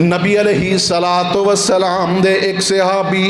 नबी अलैहिस्सलातु वस्सलाम दे एक सहाबी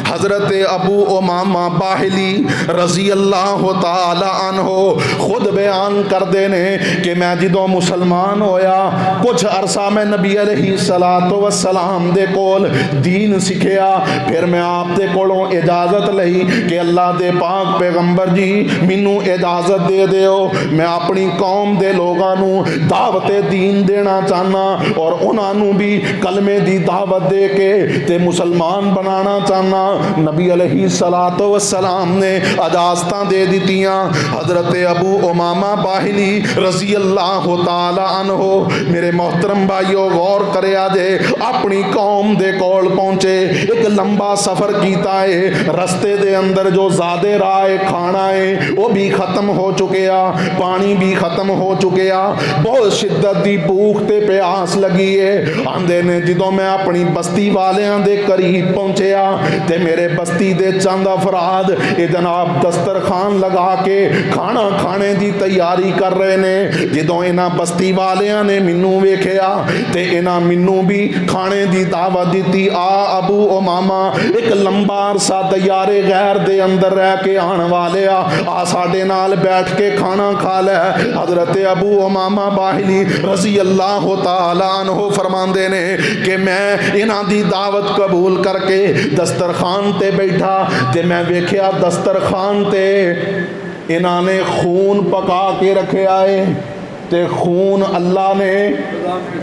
हज़रत अबू उमामा बाहिली रज़ी अल्लाह तआला अन्हो खुद बयान करते ने कि मैं जदों मुसलमान होया कुछ अरसा मैं नबी अलैहिस्सलातु वस्सलाम दे कोल दीन सीखिया। फिर मैं आप दे कोलों इजाज़त लई कि अल्लाह दे पाक पैगंबर जी मैनू इजाज़त दे दिओ, मैं अपनी कौम दे लोगां नू दावत दीन देना चाहना और उन्होंने भी कलमे दी दावत दे के ते मुसलमान बनाना चाहना। नबी अलैहिस्सलातु वस्सलाम ने इजाज़तां दे दित्तियां। हज़रत अबू उमामा बाहिली रज़ी अल्लाह तआला अन्हो मेरे मोहतरम भाइयों गौर करिया जे अपनी कौम दे कोल पहुंचे, एक लंबा सफ़र कीता है, रस्ते दे अंदर जो ज़ादे राह खाना है वो भी खत्म हो चुके आ, पानी भी खत्म हो चुके आ, बहुत शिद्दत दी भूख ते प्यास लगी है। आंदे ने जदों मैं अपनी बस्ती वालियां दे करीब पहुंचया ते मेरे बस्ती दे चंद अफराद ये जनाब दस्तरखान लगा के खाना खाने की तैयारी कर रहे ने। जदों इन्हां बस्ती वालियां ने मैनू वेखिया ते इन्हां मैनू भी खाने की दावत दी। आ अबू उमामा एक लंबा अरसा दयारे गैर दे अंदर रह के आने वाले आ साडे नाल बैठ के खाना खा लै। हज़रत अबू उमामा बाहिली रज़ी अल्लाह तआला अन्हो फरमांदे ने कि मैं इन्हां दी दावत कबूल करके दस्तरखान ते बैठा ते मैं वेख्या दस्तरखान ते इन्हां ने खून पका के रखे आए ते खून अल्लाह ने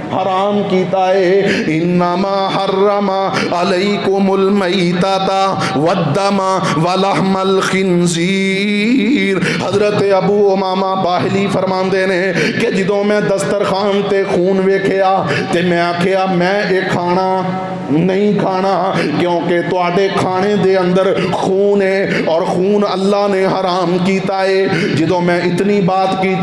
हराम कीता है। इन्नमा हर्रमा अलैकुमुल मैताता वद्दमा वलहमल खिंजीर। हज़रत अबू उमामा बाहिली फरमांदे ने कि जदों मैं दस्तरखान ते खून वेखिया ते मैं आखिया मैं ये खाना नहीं खाना क्योंकि तुहाडे खाने दे अंदर खून है और खून अल्लाह ने हराम कीता है। जदों मैं इतनी बात की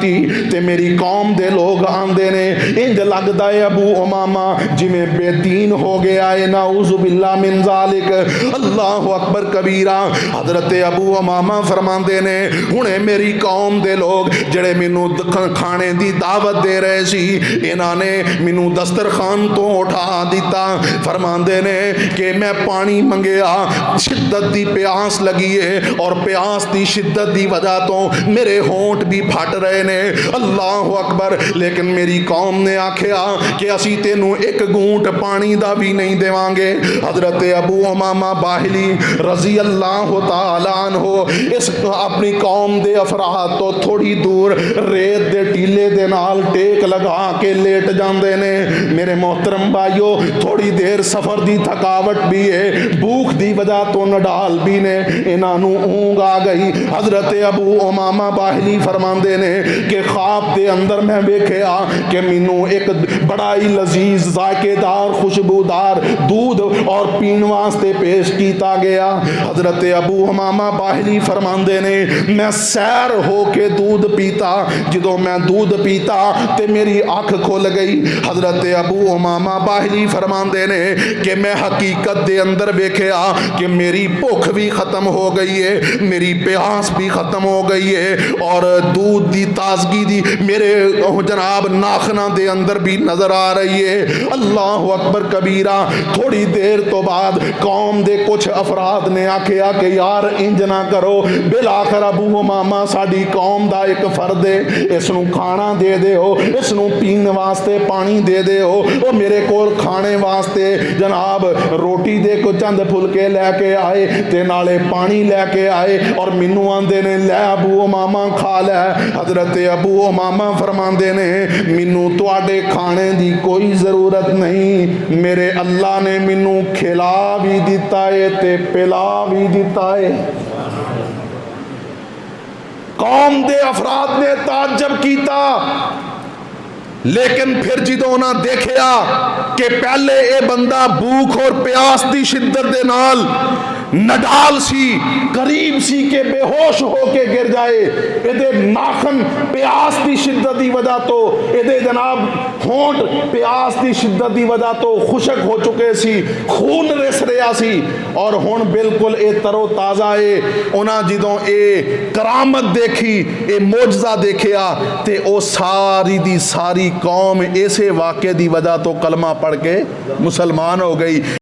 ते मेरी कौम दे लोग आंदे ने इंज लगदा है अबू उमामा जिवें बेदीन हो गया है, नाउज़ु बिल्लाह मिन ज़ालिक, अल्लाहु अकबर कबीरा। हज़रत अबू उमामा फरमांदे ने हुणे मेरी कौम दे लोग जड़े मैनू खाने की दावत दे रहे सी इन्हां ने मैनू दस्तरखान तो उठा दिता। फरमांदे ने कि मैं पानी मंगया, शिद्दत की प्यास लगी है और प्यास की शिद्दत की वजह तो मेरे होंठ भी फट रहे ने, अल्लाह अकबर। लेकिन मेरी कौम ने आखिया कि असी तेनू एक घूंट पानी का भी नहीं देवांगे। हज़रत अबू उमामा बाहिली रज़ी अल्लाह तआला अन्हो इस अपनी कौम दे अफराद तो थोड़ी दूर रेत दे टीले दे नाल टेक लगा के लेट जांदे ने। मेरे मोहतरम भाइयों थोड़ी देर सफ़र की थकावट भी है, भूख की वजह तो नडाल भी ने, इन्हां नू ऊंघ आ गई। हज़रत अबू उमामा बाहिली फरमांदे ने कि ख्वाब के अंदर मैं वेख्या कि मैनू एक बड़ा ही लजीज जायकेदार खुशबूदार दूध और पीण वास्ते पेश किया गया। हज़रत अबू उमामा बाहिली फरमांदे ने मैं सैर हो के दूध पीता, जदों मैं दूध पीता ते मेरी अख खुल गई। हज़रत अबू उमामा बाहिली फरमांदे ने कि मैं हकीकत दे अंदर वेख्या कि मेरी भुख भी खत्म हो गई है, मेरी प्यास भी खत्म हो गई है और दूध की ताजगी दी मेरे जनाब नाखना दे अंदर भी नजर आ रही है। अल्लाह अकबर कबीरा। थोड़ी देर तो बाद कौम दे कुछ अफराद ने आखिया कि यार इंज ना करो, बिलाखर अबू उमामा साडी कौम दा एक फर्द है, इसनू खाना दे दिओ, इसनू पीने वास्ते पानी दे दिओ। वो मेरे कोल खाने वास्ते जनाब रोटी दे को चंद फुलके लैके आए ते नाले पानी लैके आए और मैनू आंदे ने लै अबू उमामा खा लै। हज़रत अबू उमामा फरमांदे ने मैनू तुहाडे खाने की कोई ज़रूरत नहीं, मेरे अल्लाह ने मैनू खिला भी दिता है ते पिला भी दिता है। कौम दे अफराद ने ताज्जुब कीता, लेकिन फिर जदों उन्हां देखिया कि पहले ये बंदा भूख और प्यास की शिद्दत दे नाल नडाल सी करीब सी के बेहोश होके गिर जाए, एदे नाखन प्यास की शिद्दत की वजह तो, एदे जनाब होंठ प्यास की शिद्दत की वजह तो खुशक हो चुके सी, खून रिस रहा सी, और हुण बिल्कुल ए तरो ताज़ा है। उन्हें जदों ए करामत देखी, ए मोजज़ा देखिया, ते ओ सारी दी सारी कौम इसे वाक़े की वजह तो कलमा पढ़ के मुसलमान हो गई।